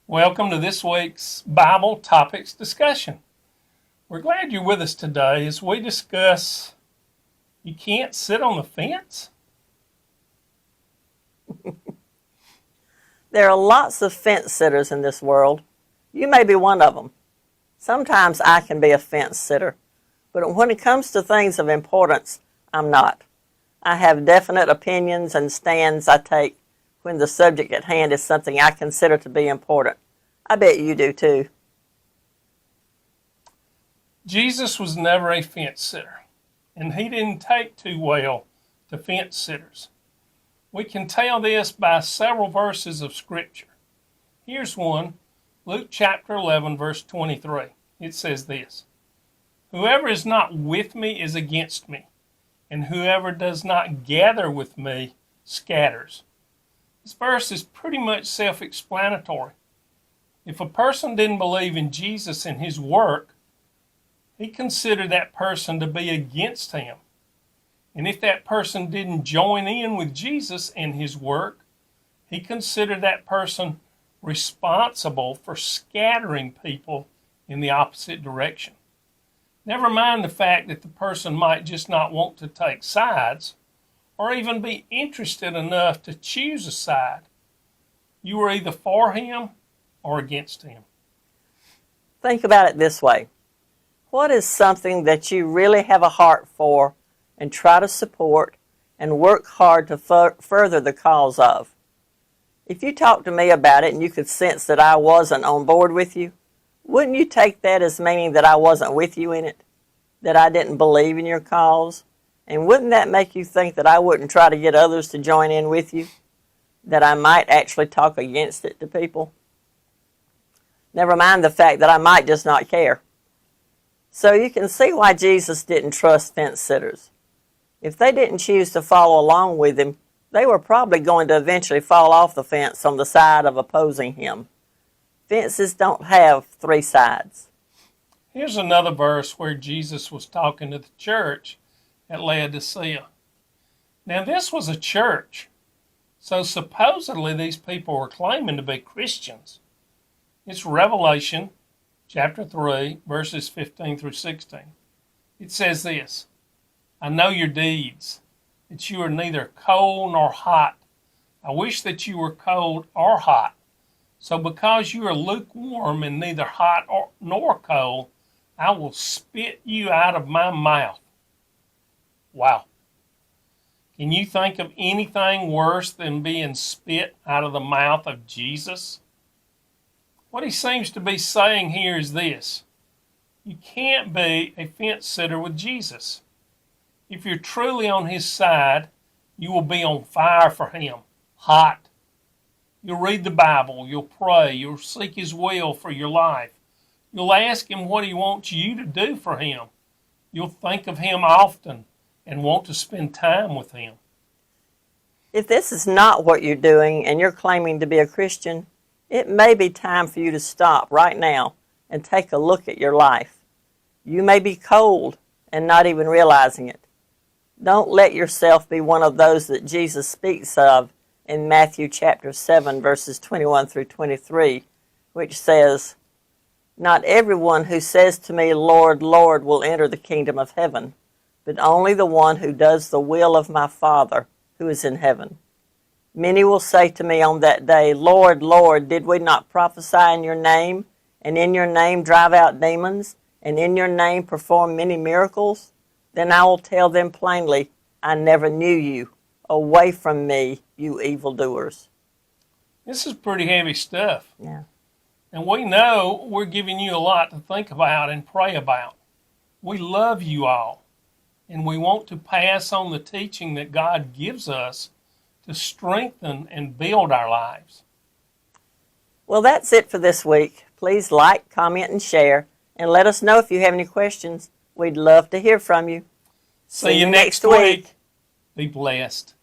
Welcome to this week's Bible Topics discussion. We're glad you're with us today as we discuss you can't sit on the fence. There are lots of fence sitters in this world. You may be one of them. Sometimes I can be a fence sitter, but when it comes to things of importance, I'm not. I have definite opinions and stands I take when the subject at hand is something I consider to be important. I bet you do too. Jesus was never a fence sitter, and he didn't take too well to fence sitters. We can tell this by several verses of Scripture. Here's one, Luke chapter 11, verse 23. It says this, "Whoever is not with me is against me, and whoever does not gather with me scatters." This verse is pretty much self-explanatory. If a person didn't believe in Jesus and his work, he considered that person to be against him. And if that person didn't join in with Jesus and his work, he considered that person responsible for scattering people in the opposite direction. Never mind the fact that the person might just not want to take sides or even be interested enough to choose a side. You were either for him or against him. Think about it this way. What is something that you really have a heart for and try to support and work hard to further the cause of? If you talked to me about it and you could sense that I wasn't on board with you, wouldn't you take that as meaning that I wasn't with you in it? That I didn't believe in your cause? And wouldn't that make you think that I wouldn't try to get others to join in with you? That I might actually talk against it to people? Never mind the fact that I might just not care. So you can see why Jesus didn't trust fence sitters. If they didn't choose to follow along with him, they were probably going to eventually fall off the fence on the side of opposing him. Fences don't have three sides. Here's another verse where Jesus was talking to the church at Laodicea. Now, this was a church, so supposedly these people were claiming to be Christians. It's Revelation chapter 3, verses 15 through 16. It says this, "I know your deeds, that you are neither cold nor hot. I wish that you were cold or hot. So because you are lukewarm and neither hot nor cold, I will spit you out of my mouth." Wow. Can you think of anything worse than being spit out of the mouth of Jesus? What he seems to be saying here is this: you can't be a fence sitter with Jesus. If you're truly on his side, you will be on fire for him, hot. You'll read the Bible, you'll pray, you'll seek his will for your life. You'll ask him what he wants you to do for him. You'll think of him often and want to spend time with him. If this is not what you're doing and you're claiming to be a Christian, it may be time for you to stop right now and take a look at your life. You may be cold and not even realizing it. Don't let yourself be one of those that Jesus speaks of in Matthew chapter 7, verses 21 through 23, which says, "Not everyone who says to me, 'Lord, Lord,' will enter the kingdom of heaven, but only the one who does the will of my Father who is in heaven. Many will say to me on that day, 'Lord, Lord, did we not prophesy in your name, and in your name drive out demons, and in your name perform many miracles?' Then I will tell them plainly, 'I never knew you. Away from me, you evildoers.'" This is pretty heavy stuff. Yeah. And we know we're giving you a lot to think about and pray about. We love you all, and we want to pass on the teaching that God gives us to strengthen and build our lives. Well, that's it for this week. Please like, comment, and share, and let us know if you have any questions. We'd love to hear from you. See you next week. Be blessed.